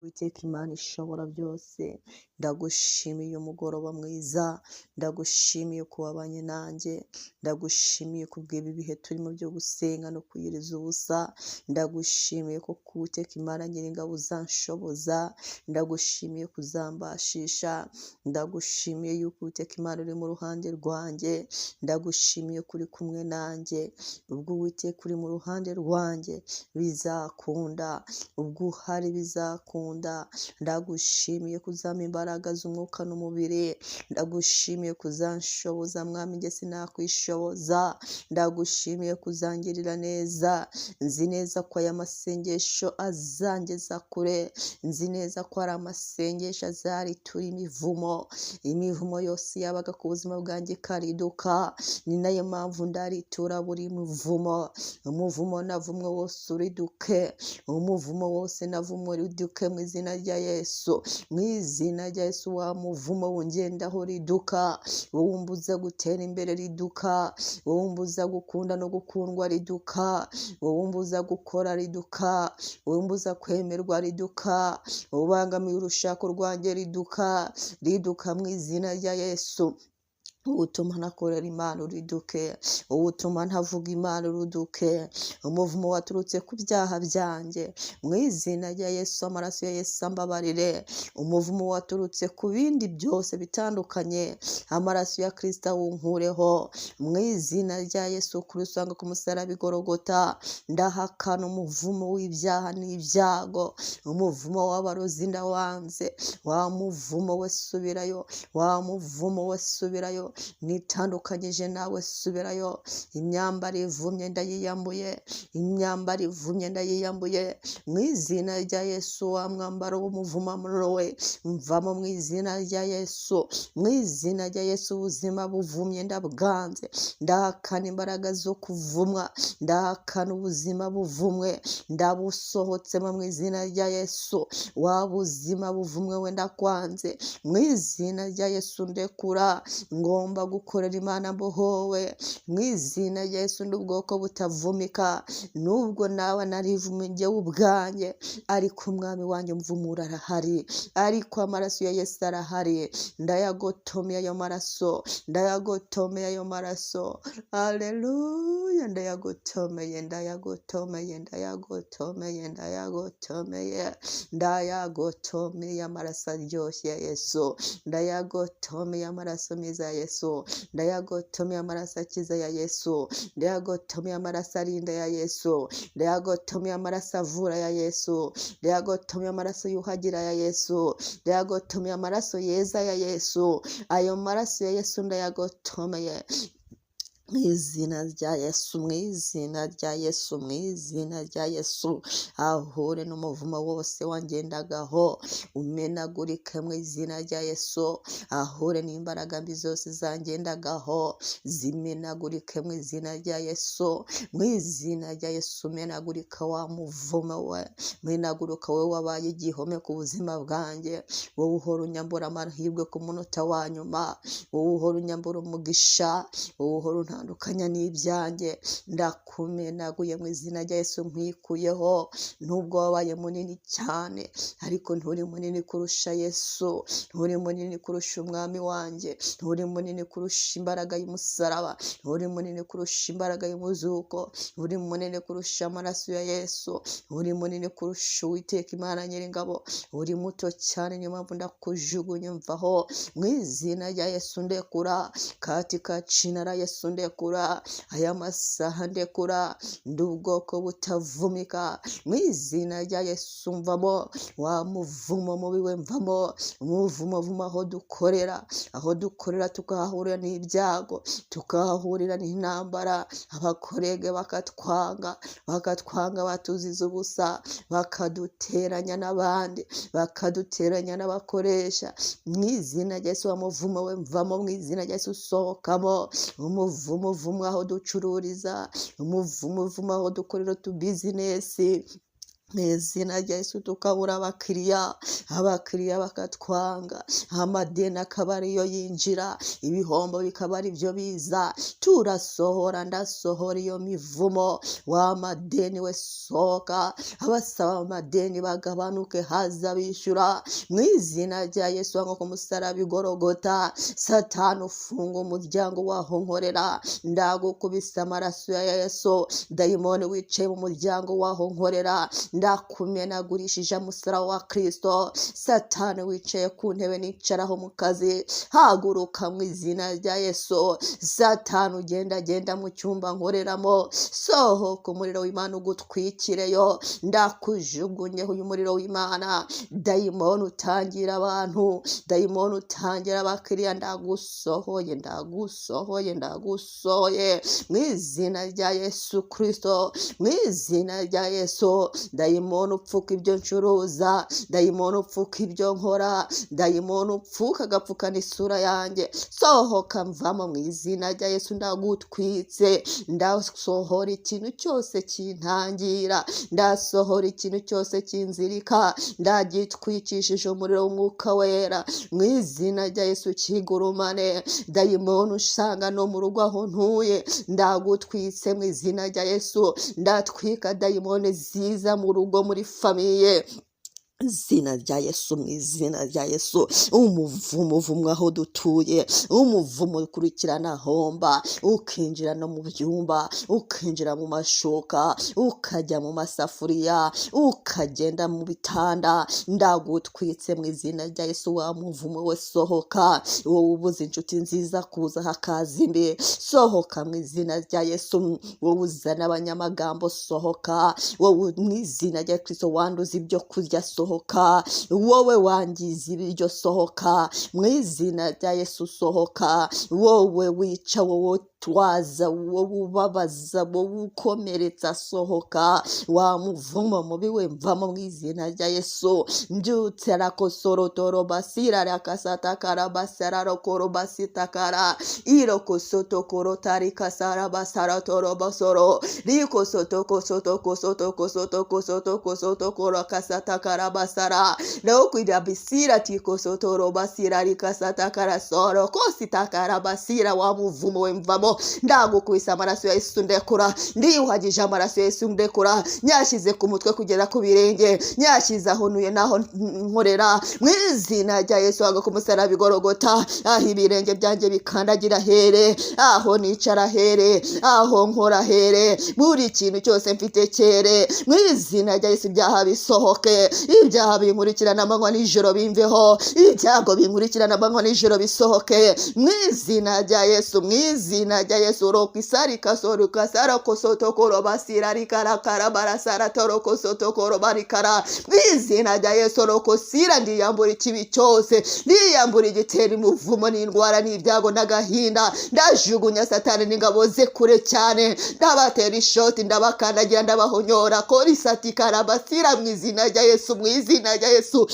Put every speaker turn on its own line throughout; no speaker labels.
Uwiteka Imana ishobora byose, ndagushimiye umugoroba mwiza, ndagushimiye ko wabanye nanjye, ndagushimiye kubw'ibi bihe turimo byo gusenga no kwiyiriza ubusa, ndagushimiye ko Uwiteka Imana Nyiringabo uzanshoboza, ndagushimiye kuzambashisha, ndagushimiye yuko Uwiteka Imana uri mu ruhande rwanjye, ndagushimiye kuri kumwe nanjye, ubwo Uwiteka uri mu ruhande rwanjye bizakunda, ubwo uhari bizakunda, ndagushimiye kuzampa imbaraga z'umwuka n'umubiri, ndagushimiye kuzanshoboza mwami njye sinakwishoboza, ndagushimiye kuzangirira neza, nzi neza ko aya masengesho azangeza kure, nzi neza ko ari amasengesho azaritura imivumo yose yabaga ku buzima bwanjye ikariduka, ni nayo mpamvu ndaritura buri umuvumo navumwe wose uriduke, umuvumo wose navumwe uriduke mu izina rya Yesu, mu izina rya Yesu wa muvumo wungendaho riduka, wumbuza gutera imbere riduka, wumbuza gukunda no gukundwa riduka, wumbuza gukora riduka, wumbuza kwemerwa riduka, ubangamiye urushako rwanjye riduka mu izina rya Yesu. Ubutuma ntakorera Imana uriduke, ubutuma ntavuga Imana uruduke, umuvumo waturutse ku byaha byanjye mu izina rya Yesu, amaraso ya Yesu ambabarire, umuvumo waturutse ku bindi byose bitandukanye, amaraso ya Kristo awunkureho mu izina rya Yesu kurusanga ku musaraba i Gologota, ndahakana umuvumo w'ibyaha n'ibyago, umuvumo w'abarozi ndawanze, wa muvumo we subirayo, wa muvumo we subirayo, nitandukanyije nawe subirayo, imyambaro ivumye ndayiyambuye, imyambaro ivumye ndayiyambuye mu izina rya Yesu, wa mwambaro w'umuvumo we mvamo mu izina rya Yesu, mu izina rya Yesu ubuzima buvumye ndabwanze, ndahakana imbaraga zo kuvumwa, ndahakana ubuzima buvumwe, ndabusohotsemo mu izina rya Yesu, wa buzima buvumwe we ndakwanze mu izina rya Yesu, ndekura ngomba gukorera Imana mbohowe mu izina rya Yesu, n'ubwoko butavumika, nubwo nawe narivumye njyewe ubwanjye, ariko umwami wanjye mvumura arahari, ariko amaraso ya Yesu arahari, ndayagotomeye ayo maraso, ndayagotomeye ayo maraso, haleluya, ndayagotomeye, ndayagotomeye, ndayagotomeye, ndayagotomeye, ndayagotomeye amaraso aryoshye ya Yesu, ndayagotomeye amaraso meza ya Yesu, ndayagotomeye amaraso akiza ya Yesu, ndayagotomeye amaraso arinda ya Yesu, ndayagotomeye amaraso avura ya Yesu, ndayagotomeye amaraso yuhagira ya Yesu, ndayagotomeye amaraso yeza ya Yesu, ayo maraso ya Yesu ndayagotomeye mu izina rya Yesu, mu izina rya Yesu, mu izina rya Yesu, ahure n'umuvumo wose wangendagaho umenagurike mu izina rya Yesu, ahure n'imbaraga mbi zose zangendagaho zimenagurike mu izina rya Yesu, mu izina rya Yesu, menagurika wa muvumo we, menagurika wowe wabaye igihome ku buzima bwanjye, wowe uhora unyambura amahirwe ku munota wa nyuma, wowe uhora unyambura umugisha, wowe uhora ntandukanya n'ibyanjye, ndakumenaguye mu izina rya Yesu, nkwikuyeho, nubwo wabaye munini cyane, ariko nturi munini kurusha Yesu, nturi munini kurusha umwami wanjye, nturi munini kurusha imbaraga y'umusaraba, nturi munini kurusha imbaraga y'umuzuko, nturi munini kurusha amaraso ya Yesu, nturi munini kurusha Uwiteka Imana Nyiringabo, uri muto cyane, niyo mpamvu ndakujugunya mvaho mu izina rya Yesu, ndekura katika jina la Yesu, ndekura aya masaha, ndekura ndi ubwoko butavumika mu izina rya Yesu, mvamo wa muvumo mubi we, mvamo umuvumo vuma aho dukorera tukahahurira n'ibyago, tukahahurira n'intambara, abakorege bakatwanga batuziza ubusa, bakaduteranya n'abandi, bakaduteranya n'abakoresha, mu izina rya Yesu wa muvumo we mvamo, mu izina rya Yesu sohokamo, umuvumo aho ducururiza, umuvumo aho dukorera utubizinesi, mu izina rya Yesu tukabura abakiriya bakatwanga, amadeni akaba ariyo yinjira, ibihombo bikaba ari byo biza. Ndasohora iyo mivumo, wa madeni we sohoka, abasaba amadeni bagabanuke, haza bishyura mu izina rya Yesu. Nko ku musaraba i Gologota, Satani ufunga umuryango waho nkorera, ndagukubise amaraso ya Yesu. Dayimoni wicaye mu muryango waho nkorera, ndakumenagurishije umusaraba wa Kristo. Satani wicaye ku ntebe nicaraho mu kazi, haguruka mu izina rya Yesu. Satani ugenda mu cyumba nkoreramo, sohoka umuriro w'Imana ugutwikireyo, ndakujugunyeho uyu muriro w'Imana. Dayimoni utangira abantu, dayimoni utangira abakiriya, ndagusohoye mu izina rya Yesu Kristo, mu izina rya Yesu. Dayimoni upfuka ibyo ncuruza, dayimoni upfuka ibyo nkora, dayimoni upfuka agapfuka n'isura yanjye, sohoka mvamo mu izina rya Yesu. Ndagutwitse, ndasohora ikintu cyose kintangira, ndasohora ikintu cyose kinzirika, ndagitwikishije umuriro w'Umwuka Wera mu izina rya Yesu. Kigurumane dayimoni usanga no mu rugo aho ntuye, ndagutwitse mu izina rya Yesu. Ndatwika dayimoni ziza mu rugo, muri famiye, izina rya Yesu, mu izina rya Yesu. Umuvumo aho dutuye, umuvumo ukurikirana homba, ukinjira no mu byumba, ukinjira mu mashuka, ukajya mu masafuriya, ukagenda mu bitanda, ndagutwitse mu izina rya Yesu. Wa muvumo we sohoka, wowe ubuze inshuti nziza kuza hakaza imbi, sohoka mu izina rya Yesu. Wowe uzana abanyamagambo, sohoka. Wowe mu izina rya Kristo wanduza ibyo kurya, sohoka. Wowe wangiza ibiryo, sohoka mu izina rya Yesu. Sohoka wowe wica, wowe twaza, wowe ubabaza, wowe ukomeretsa, sohoka. Wa muvumo mubi we mvamo mu izina rya Yesu. Mbyutse rakosoro basira rakasata karabasara rokoro basitakara iroko soto korotari kasara basara toro basoro riko soto koro kasata karabasara leo kwida bisira tiko soto basira rikasata karasoro kosita karabasira. Wa muvumo we mvamo, ndagukubise amaraso ya Yesu ndekura, ndiyuhagije amaraso ya Yesu ndekura, nyashyize ku mutwe kugera ku birenge, nyashyize aho ntuye naho nkorera mu izina rya Yesu. Haga ku musaraba i Gologota, aho ibirenge byanjye bikandagira here, aho nicara here, aho nkora here, buri kintu cyose mfite kere mu izina rya Yesu. Ibyaha bisohoke, ibyaha binkurikirana amanywa n'ijoro bimveho, ibyago binkurikirana amanywa n'ijoro bisohoke mu izina rya Yesu, mu izina rya Yesu. Rokisari kasoro kasara kosoto koro basira rikara karabara sara toro kosoto koro barikara mu izina rya Yesu. Rokosira ndiyambura ikibi cyose, ndiyambura igitera umuvumo n'indwara n'ibyago n'agahinda, ndajugunya Satani n'ingabo ze kure cyane, ndabatera ishoti, ndabakandagira, ndabahonyora korisati karabasira mu izina rya Yesu, mu izina rya Yesu.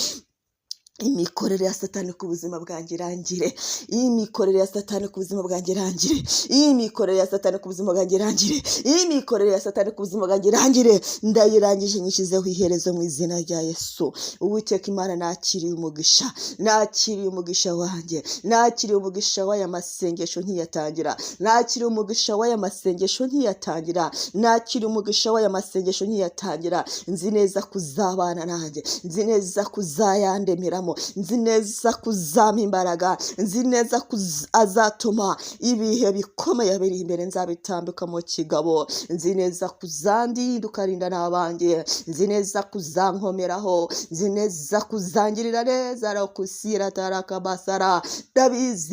Imikorere ya Satani ku buzima bwanjye irangire, imikorere ya Satani ku buzima bwanjye irangire, imikorere ya Satani ku buzima bwanjye irangire, imikorere ya Satani ku buzima bwanjye irangire. Ndayirangije, nyishyizeho iherezo mu izina rya Yesu. Uwiteka Imana nakiriye umugisha, nakiriye umugisha wanjye, nakiriye umugisha w'aya masengesho ntiyatangira, nakiriye umugisha w'aya masengesho ntiyatangira, nakiriye umugisha w'aya masengesho ntiyatangira. Nzi neza kuzabana nanjye, nzi neza kuzayandemeramo, nzi neza kuzampa imbaraga, nzi neza azatuma ibihe bikomeye biri imbere nzabitambika mu kigabo, nzi neza kuzandinda ukarinda n'abanjye, nzi neza kuzankomeraho, nzi neza kuzangirira neza rokusira tarakabasara.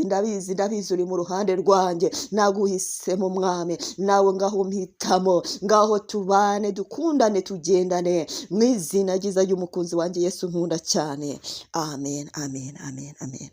Ndabizi uri mu ruhande rwanjye, naguhisemo mwami, nawe ngaho mpitamo, ngaho tubane, dukundane, tugendane mu izina ryiza ry'umukunzi wanjye Yesu nkunda cyane. Amen, amen, amen, amen.